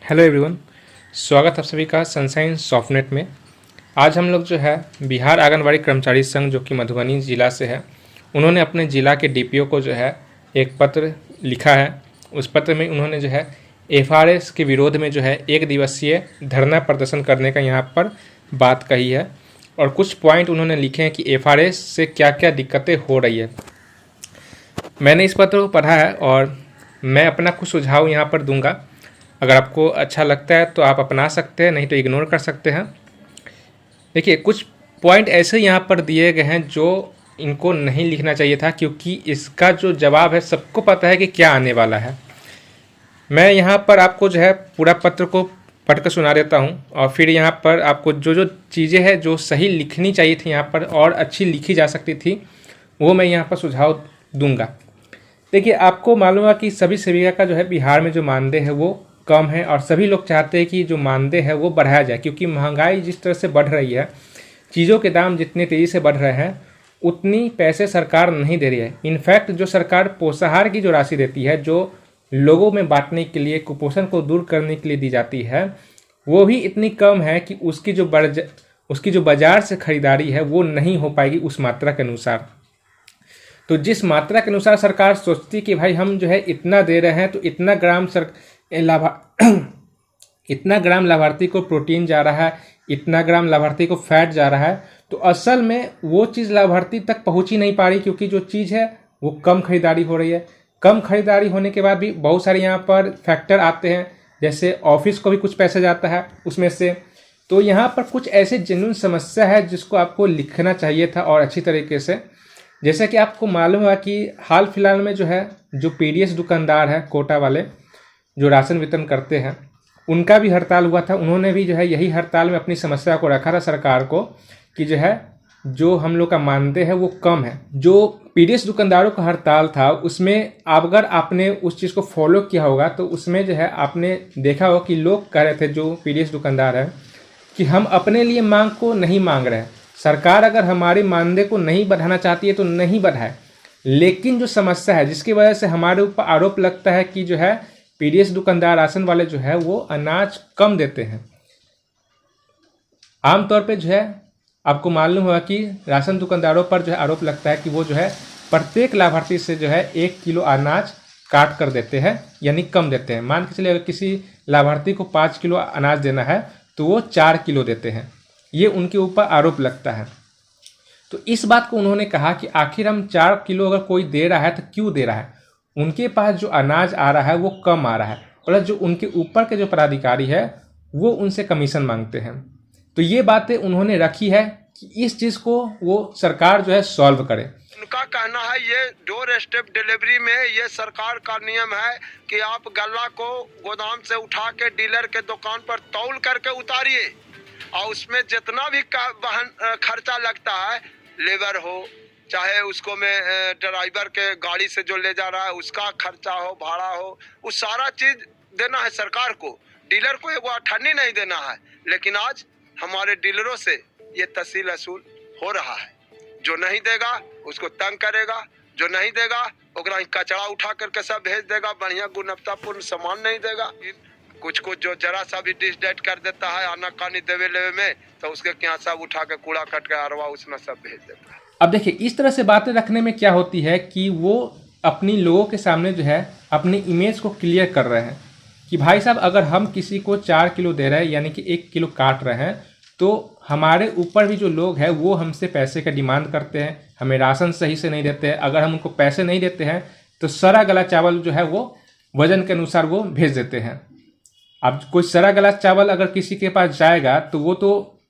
Hello everyone, स्वागत आप सभी का सनशाइन सॉफ्टनेट में। आज हम लोग जो है बिहार आंगनबाड़ी कर्मचारी संघ जो कि मधुबनी ज़िला से है, उन्होंने अपने ज़िला के डीपीओ को जो है एक पत्र लिखा है। उस पत्र में उन्होंने जो है एफआरएस के विरोध में जो है 1 दिवसीय धरना प्रदर्शन करने का यहाँ पर बात कही है और कुछ पॉइंट उन्होंने लिखे हैं कि एफआरएस से क्या क्या दिक्कतें हो रही है। मैंने इस पत्र को पढ़ा है और मैं अपना कुछ सुझाव यहाँ पर दूंगा। अगर आपको अच्छा लगता है तो आप अपना सकते हैं, नहीं तो इग्नोर कर सकते हैं। देखिए, कुछ पॉइंट ऐसे यहाँ पर दिए गए हैं जो इनको नहीं लिखना चाहिए था, क्योंकि इसका जो जवाब है सबको पता है कि क्या आने वाला है। मैं यहाँ पर आपको जो है पूरा पत्र को पढ़ कर सुना देता हूँ और फिर यहाँ पर आपको जो जो चीज़ें हैं जो सही लिखनी चाहिए थी यहाँ पर और अच्छी लिखी जा सकती थी, वो मैं यहाँ पर सुझाव दूंगा। देखिए, आपको मालूम है कि सभी सेविका का जो है बिहार में जो मानदेय है वो कम है और सभी लोग चाहते हैं कि जो मानदेय है वो बढ़ाया जाए, क्योंकि महंगाई जिस तरह से बढ़ रही है, चीज़ों के दाम जितनी तेज़ी से बढ़ रहे हैं, उतनी पैसे सरकार नहीं दे रही है। इनफैक्ट जो सरकार पोषाहार की जो राशि देती है, जो लोगों में बांटने के लिए, कुपोषण को दूर करने के लिए दी जाती है, वो भी इतनी कम है कि उसकी जो बाजार से खरीदारी है वो नहीं हो पाएगी उस मात्रा के अनुसार। तो जिस मात्रा के अनुसार सरकार सोचती कि भाई हम जो है इतना दे रहे हैं तो इतना ग्राम लाभार्थी को प्रोटीन जा रहा है, इतना ग्राम लाभार्थी को फैट जा रहा है, तो असल में वो चीज़ लाभार्थी तक पहुंच ही नहीं पा रही, क्योंकि जो चीज़ है वो कम खरीदारी हो रही है। कम खरीदारी होने के बाद भी बहुत सारे यहाँ पर फैक्टर आते हैं, जैसे ऑफिस को भी कुछ पैसा जाता है उसमें से। तो यहाँ पर कुछ ऐसे जेन्युइन समस्या है जिसको आपको लिखना चाहिए था और अच्छी तरीके से। जैसे कि आपको मालूम है कि हाल फिलहाल में जो है जो पीडीएस दुकानदार है, कोटा वाले जो राशन वितरण करते हैं, उनका भी हड़ताल हुआ था। उन्होंने भी जो है यही हड़ताल में अपनी समस्या को रखा था सरकार को कि जो है जो हम लोग का मानदेय है वो कम है। जो पीडीएस दुकानदारों का हड़ताल था उसमें अगर आपने उस चीज़ को फॉलो किया होगा तो उसमें जो है आपने देखा हो कि लोग कह रहे थे, जो पीडीएस दुकानदार है, कि हम अपने लिए मांग को नहीं मांग रहे हैं, सरकार अगर हमारे मानदेय को नहीं बढ़ाना चाहती है तो नहीं बढ़ाए। लेकिन जो समस्या है जिसकी वजह से हमारे ऊपर आरोप लगता है कि जो है पीडीएस दुकानदार, राशन वाले जो है वो अनाज कम देते हैं। आमतौर पे जो है आपको मालूम होगा कि राशन दुकानदारों पर जो है आरोप लगता है कि वो जो है प्रत्येक लाभार्थी से जो है 1 किलो अनाज काट कर देते हैं, यानी कम देते हैं। मान के चलिए अगर किसी लाभार्थी को 5 किलो अनाज देना है तो वो 4 किलो देते हैं। ये उनके ऊपर आरोप लगता है। तो इस बात को उन्होंने कहा कि आखिर हम 4 किलो अगर कोई दे रहा है तो क्यों दे रहा है, उनके पास जो अनाज आ रहा है वो कम आ रहा है, और जो उनके ऊपर के जो पदाधिकारी है वो उनसे कमीशन मांगते हैं। तो ये बातें उन्होंने रखी है कि इस चीज़ को वो सरकार जो है सॉल्व करे। उनका कहना है ये डोर स्टेप डिलीवरी में ये सरकार का नियम है कि आप गल्ला को गोदाम से उठा के डीलर के दुकान पर तौल करके उतारिए, और उसमें जितना भी वाहन खर्चा लगता है, लेबर हो चाहे उसको में ड्राइवर के गाड़ी से जो ले जा रहा है उसका खर्चा हो, भाड़ा हो, वो सारा चीज देना है सरकार को। डीलर को एक अठन्नी नहीं देना है। लेकिन आज हमारे डीलरों से ये तहसील असूल हो रहा है। जो नहीं देगा उसको तंग करेगा, जो नहीं देगा ओकरा कचरा उठा करके सब भेज देगा, बढ़िया गुणवत्तापूर्ण सामान नहीं देगा। कुछ जो जरा सा भी डिश डेट कर देता है आना कानी देवे लेवे में, तो उसके यहाँ सब उठा के कूड़ा कट के अरवा उसमें सब भेज देता है। अब देखिए, इस तरह से बातें रखने में क्या होती है कि वो अपनी लोगों के सामने जो है अपनी इमेज को क्लियर कर रहे हैं कि भाई साहब अगर हम किसी को 4 किलो दे रहे हैं, यानी कि 1 किलो काट रहे हैं, तो हमारे ऊपर भी जो लोग हैं वो हमसे पैसे का डिमांड करते हैं, हमें राशन सही से नहीं देते हैं। अगर हम उनको पैसे नहीं देते हैं तो सड़ा गला चावल जो है वो वजन के अनुसार वो भेज देते हैं। अब कोई सड़ा गला चावल अगर किसी के पास जाएगा तो वो तो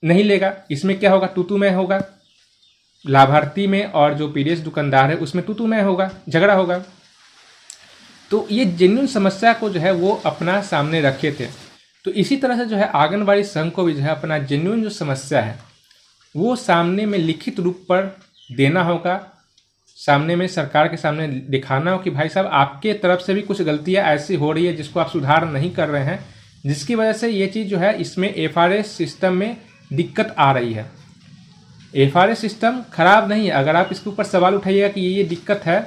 नहीं लेगा। इसमें क्या होगा, तू में होगा, लाभार्थी में और जो पीडीएस दुकानदार है उसमें तू में होगा, झगड़ा होगा। तो ये जेन्युइन समस्या को जो है वो अपना सामने रखे थे। तो इसी तरह से जो है आंगनबाड़ी संघ को भी जो है अपना जेन्युइन जो समस्या है वो सामने में लिखित रूप पर देना होगा, सामने में सरकार के सामने दिखाना हो कि भाई साहब आपके तरफ से भी कुछ गलतियां ऐसी हो रही है जिसको आप सुधार नहीं कर रहे हैं, जिसकी वजह से ये चीज़ जो है इसमें एफआरएस सिस्टम में दिक्कत आ रही है। एफआरएस सिस्टम खराब नहीं है। अगर आप इसके ऊपर सवाल उठाइएगा कि ये दिक्कत है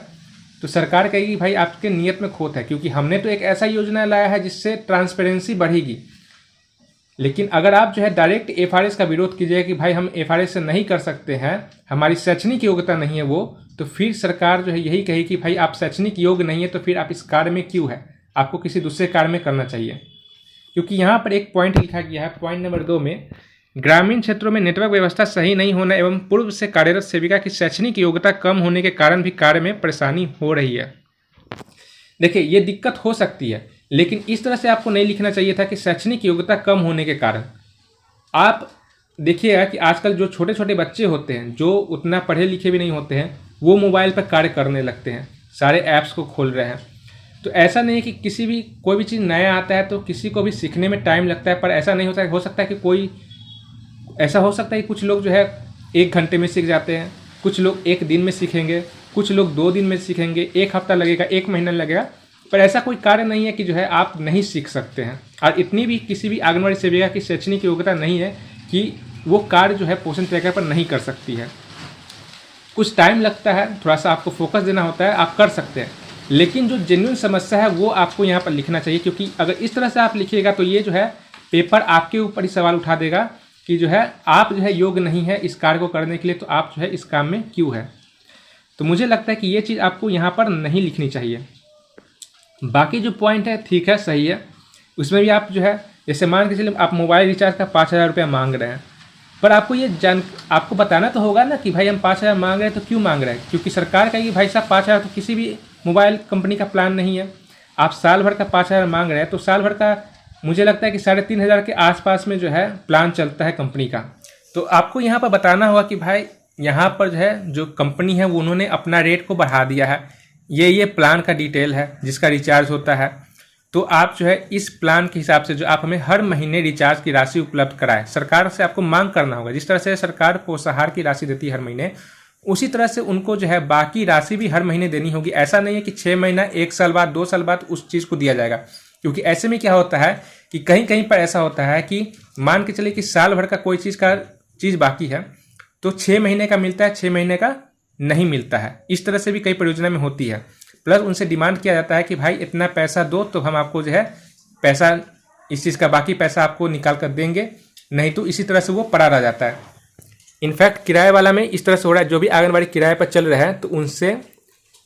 तो सरकार कहेगी भाई आपके नियत में खोट है, क्योंकि हमने तो एक ऐसा योजना लाया है जिससे ट्रांसपेरेंसी बढ़ेगी। लेकिन अगर आप जो है डायरेक्ट एफआरएस का विरोध कीजिएगा कि भाई हम एफआरएस से नहीं कर सकते हैं, हमारी शैक्षणिक योग्यता नहीं है वो, तो फिर सरकार जो है यही कहेगी कि भाई आप शैक्षणिक योग्य नहीं है तो फिर आप इस कार्य में क्यों है, आपको किसी दूसरे कार्य में करना चाहिए। क्योंकि यहाँ पर एक पॉइंट लिखा गया है, पॉइंट नंबर 2 में, ग्रामीण क्षेत्रों में नेटवर्क व्यवस्था सही नहीं होना एवं पूर्व से कार्यरत सेविका की शैक्षणिक योग्यता कम होने के कारण भी कार्य में परेशानी हो रही है। देखिए ये दिक्कत हो सकती है, लेकिन इस तरह से आपको नहीं लिखना चाहिए था कि शैक्षणिक योग्यता कम होने के कारण। आप देखिएगा कि आजकल जो छोटे छोटे बच्चे होते हैं जो उतना पढ़े लिखे भी नहीं होते हैं, वो मोबाइल पर कार्य करने लगते हैं, सारे ऐप्स को खोल रहे हैं। तो ऐसा नहीं है कि किसी भी कोई भी चीज़ नया आता है तो किसी को भी सीखने में टाइम लगता है, पर ऐसा नहीं होता है। हो सकता है कि कोई ऐसा हो सकता है कि कुछ लोग जो है 1 घंटे में सीख जाते हैं, कुछ लोग 1 दिन में सीखेंगे, कुछ लोग 2 दिन में सीखेंगे, 1 हफ्ता लगेगा, 1 महीना लगेगा। पर ऐसा कोई कार्य नहीं है कि जो है आप नहीं सीख सकते हैं। और इतनी भी किसी भी आंगनबाड़ी सेविका की शैक्षणिक योग्यता नहीं है कि वो कार्य जो है पोषण ट्रैकर पर नहीं कर सकती है। कुछ टाइम लगता है, थोड़ा सा आपको फोकस देना होता है, आप कर सकते हैं। लेकिन जो जेन्युइन समस्या है वो आपको यहाँ पर लिखना चाहिए, क्योंकि अगर इस तरह से आप लिखिएगा तो ये जो है पेपर आपके ऊपर ही सवाल उठा देगा कि जो है आप जो है योग्य नहीं है इस कार्य को करने के लिए, तो आप जो है इस काम में क्यों है। तो मुझे लगता है कि ये चीज़ आपको यहाँ पर नहीं लिखनी चाहिए। बाकी जो पॉइंट है ठीक है, सही है, उसमें भी आप जो है जैसे मान के चलिए आप मोबाइल रिचार्ज का 5,000 रुपया मांग रहे हैं, पर आपको ये आपको बताना तो होगा ना कि भाई हम 5,000 मांग रहे हैं तो क्यों मांग रहे हैं। क्योंकि सरकार कहेगी भाई साहब 5,000 तो किसी भी मोबाइल कंपनी का प्लान नहीं है, आप साल भर का 5,000 मांग रहे हैं, तो साल भर का मुझे लगता है कि 3,500 के आसपास में जो है प्लान चलता है कंपनी का। तो आपको यहाँ पर बताना होगा कि भाई यहाँ पर जो है जो कंपनी है वो उन्होंने अपना रेट को बढ़ा दिया है, ये प्लान का डिटेल है जिसका रिचार्ज होता है। तो आप जो है इस प्लान के हिसाब से जो आप हमें हर महीने रिचार्ज की राशि उपलब्ध कराएं, सरकार से आपको मांग करना होगा। जिस तरह से सरकार पोषाहार की राशि देती है हर महीने, उसी तरह से उनको जो है बाकी राशि भी हर महीने देनी होगी। ऐसा नहीं है कि 6 महीना 1 साल बाद 2 साल बाद उस चीज़ को दिया जाएगा, क्योंकि ऐसे में क्या होता है कि कहीं कहीं पर ऐसा होता है कि मान के चलिए कि साल भर का कोई चीज़ बाकी है तो 6 महीने का मिलता है, 6 महीने का नहीं मिलता है। इस तरह से भी कई परियोजना में होती है। प्लस उनसे डिमांड किया जाता है कि भाई इतना पैसा दो तो हम आपको जो है पैसा इस चीज़ का बाकी पैसा आपको निकाल कर देंगे, नहीं तो इसी तरह से वो पड़ा रह जाता है। इनफैक्ट किराए वाला में इस तरह से हो रहा है, जो भी आंगनबाड़ी किराए पर चल रहे हैं तो उनसे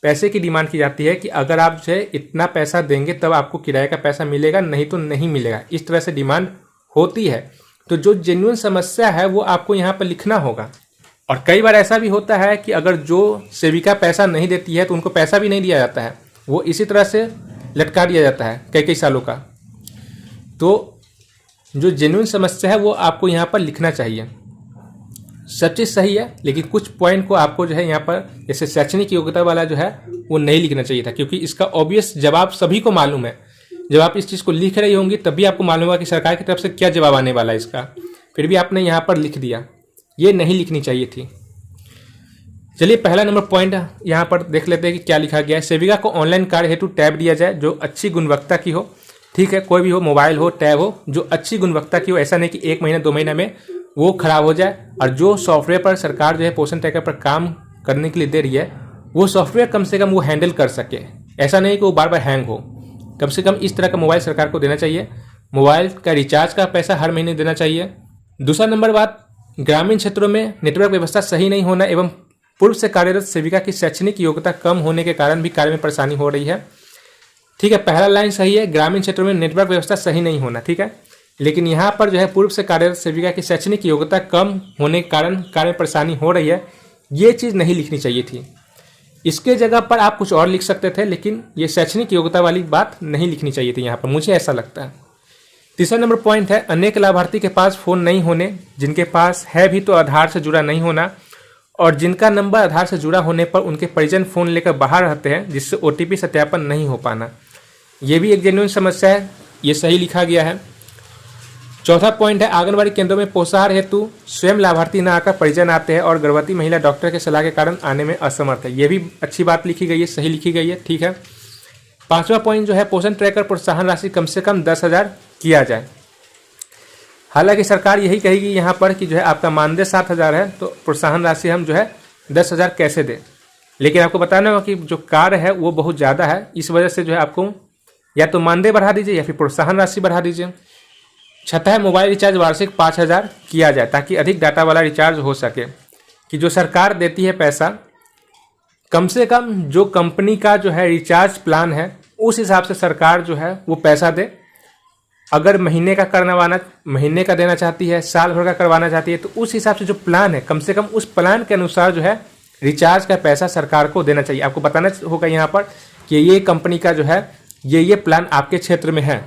पैसे की डिमांड की जाती है कि अगर आप जो है इतना पैसा देंगे तब आपको किराए का पैसा मिलेगा, नहीं तो नहीं मिलेगा। इस तरह से डिमांड होती है। तो जो जेन्युइन समस्या है वो आपको यहाँ पर लिखना होगा। और कई बार ऐसा भी होता है कि अगर जो सेविका पैसा नहीं देती है तो उनको पैसा भी नहीं दिया जाता है, वो इसी तरह से लटका दिया जाता है कई सालों का। तो जो जेन्युइन समस्या है वो आपको यहाँ पर लिखना चाहिए। सब चीज़ सही है, लेकिन कुछ पॉइंट को आपको जो है यहाँ पर जैसे शैक्षणिक योग्यता वाला जो है वो नहीं लिखना चाहिए था, क्योंकि इसका ऑब्वियस जवाब सभी को मालूम है। जब आप इस चीज़ को लिख रही होंगी तभी आपको मालूम होगा कि सरकार की तरफ से क्या जवाब आने वाला है इसका, फिर भी आपने यहाँ पर लिख दिया। ये नहीं लिखनी चाहिए थी। चलिए पहला नंबर पॉइंट यहाँ पर देख लेते हैं कि क्या लिखा गया है। सेविका को ऑनलाइन कार्य हेतु टैब दिया जाए जो अच्छी गुणवत्ता की हो। ठीक है, कोई भी हो, मोबाइल हो, टैब हो, जो अच्छी गुणवत्ता की हो। ऐसा नहीं कि 1 महीना 2 महीना में वो खराब हो जाए। और जो सॉफ्टवेयर पर सरकार जो है पोषण ट्रैकर पर काम करने के लिए दे रही है, वो सॉफ्टवेयर कम से कम वो हैंडल कर सके। ऐसा नहीं कि वो बार बार हैंग हो। कम से कम इस तरह का मोबाइल सरकार को देना चाहिए। मोबाइल का रिचार्ज का पैसा हर महीने देना चाहिए। दूसरा नंबर बात, ग्रामीण क्षेत्रों में नेटवर्क व्यवस्था सही नहीं होना एवं पूर्व से कार्यरत सेविका की शैक्षणिक योग्यता कम होने के कारण भी कार्य में परेशानी हो रही है। ठीक है, पहला लाइन सही है, ग्रामीण क्षेत्रों में नेटवर्क व्यवस्था सही नहीं होना। ठीक है, लेकिन यहाँ पर जो है पूर्व से कार्यरत सेविका की शैक्षणिक योग्यता कम होने के कारण कार्य में परेशानी हो रही है, ये चीज़ नहीं लिखनी चाहिए थी। इसके जगह पर आप कुछ और लिख सकते थे, लेकिन ये शैक्षणिक योग्यता वाली बात नहीं लिखनी चाहिए थी यहाँ पर, मुझे ऐसा लगता है। तीसरा नंबर पॉइंट है, अनेक लाभार्थी के पास फ़ोन नहीं होने, जिनके पास है भी तो आधार से जुड़ा नहीं होना, और जिनका नंबर आधार से जुड़ा होने पर उनके परिजन फ़ोन लेकर बाहर रहते हैं, जिससे OTP सत्यापन नहीं हो पाना। ये भी एक जेन्युइन समस्या है, ये सही लिखा गया है। चौथा पॉइंट है, आंगनबाड़ी केंद्रों में पोषाहार हेतु स्वयं लाभार्थी न आकर परिजन आते हैं और गर्भवती महिला डॉक्टर के सलाह के कारण आने में असमर्थ है। ये भी अच्छी बात लिखी गई है, सही लिखी गई है। ठीक है, पांचवा पॉइंट जो है, पोषण ट्रैकर प्रोत्साहन राशि कम से कम 10,000 किया जाए। हालांकि सरकार यही कहेगी यहाँ पर कि जो है आपका मानदेय 7,000 है, तो प्रोत्साहन राशि हम जो है 10,000 कैसे दें। लेकिन आपको बताना होगा कि जो कार्य है वो बहुत ज़्यादा है, इस वजह से जो है आपको या तो मानदेय बढ़ा दीजिए या फिर प्रोत्साहन राशि बढ़ा दीजिए। छठा है मोबाइल रिचार्ज वार्षिक 5,000 किया जाए ताकि अधिक डाटा वाला रिचार्ज हो सके। कि जो सरकार देती है पैसा, कम से कम जो कंपनी का जो है रिचार्ज प्लान है उस हिसाब से सरकार जो है वो पैसा दे। अगर महीने का करवाना, महीने का देना चाहती है, साल भर का करवाना चाहती है, तो उस हिसाब से जो प्लान है कम से कम उस प्लान के अनुसार जो है रिचार्ज का पैसा सरकार को देना चाहिए। आपको बताना होगा यहाँ पर कि ये कंपनी का जो है ये प्लान आपके क्षेत्र में है,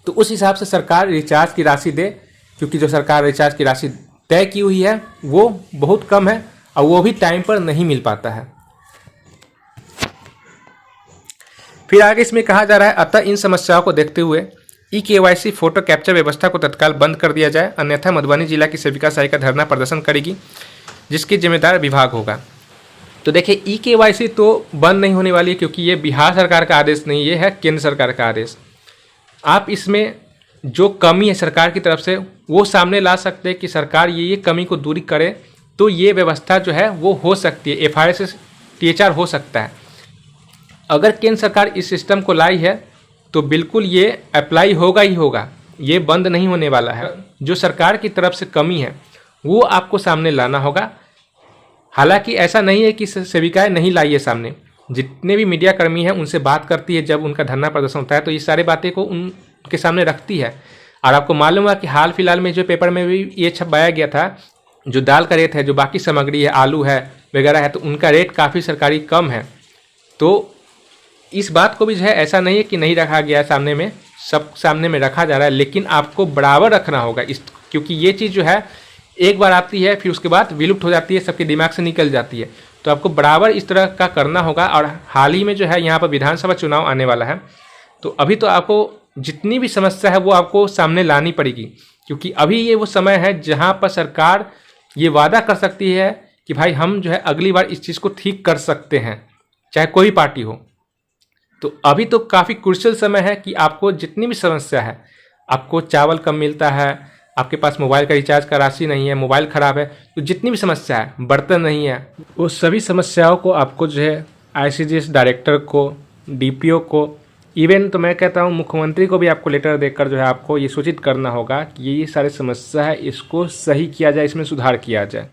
तो उस हिसाब से सरकार रिचार्ज की राशि दे, क्योंकि जो सरकार रिचार्ज की राशि तय की हुई है वो बहुत कम है और वो भी टाइम पर नहीं मिल पाता है। फिर आगे इसमें कहा जा रहा है, अतः इन समस्याओं को देखते हुए ई-KYC फोटो कैप्चर व्यवस्था को तत्काल बंद कर दिया जाए, अन्यथा मधुबनी जिला की सेविका सहायिका धरना प्रदर्शन करेगी, जिसकी जिम्मेदार विभाग होगा। तो देखिए ई-KYC तो बंद नहीं होने वाली है, क्योंकि ये बिहार सरकार का आदेश नहीं, ये है केंद्र सरकार का आदेश। आप इसमें जो कमी है सरकार की तरफ से वो सामने ला सकते हैं कि सरकार ये कमी को दूरी करे, तो ये व्यवस्था जो है वो हो सकती है, FIR से THR हो सकता है। अगर केंद्र सरकार इस सिस्टम को लाई है तो बिल्कुल ये अप्लाई होगा ही होगा, ये बंद नहीं होने वाला है। जो सरकार की तरफ से कमी है वो आपको सामने लाना होगा। हालांकि ऐसा नहीं है कि सेविकाएं नहीं लाई है सामने, जितने भी मीडिया कर्मी हैं उनसे बात करती है, जब उनका धरना प्रदर्शन होता है तो ये सारी बातें को उनके सामने रखती है। और आपको मालूम है कि हाल फिलहाल में जो पेपर में भी ये छपाया गया था, जो दाल का रेट है, जो बाकी सामग्री है, आलू है वगैरह है, तो उनका रेट काफ़ी सरकारी कम है। तो इस बात को भी जो है ऐसा नहीं है कि नहीं रखा गया है, सामने में सब सामने में रखा जा रहा है, लेकिन आपको बराबर रखना होगा क्योंकि ये चीज़ जो है एक बार आती है फिर उसके बाद विलुप्त हो जाती है, सबके दिमाग से निकल जाती है। तो आपको बराबर इस तरह का करना होगा। और हाल ही में जो है यहाँ पर विधानसभा चुनाव आने वाला है, तो अभी तो आपको जितनी भी समस्या है वो आपको सामने लानी पड़ेगी, क्योंकि अभी ये वो समय है जहाँ पर सरकार ये वादा कर सकती है कि भाई हम जो है अगली बार इस चीज़ को ठीक कर सकते हैं, चाहे कोई पार्टी हो। तो अभी तो काफ़ी क्रूशियल समय है कि आपको जितनी भी समस्या है, आपको चावल कम मिलता है, आपके पास मोबाइल का रिचार्ज का राशि नहीं है, मोबाइल ख़राब है, तो जितनी भी समस्या है, बर्तन नहीं है, वो सभी समस्याओं को आपको जो है ICDS डायरेक्टर को, DPO को, इवन तो मैं कहता हूँ मुख्यमंत्री को भी आपको लेटर देकर जो है आपको ये सूचित करना होगा कि ये सारी समस्या है, इसको सही किया जाए, इसमें सुधार किया जाए।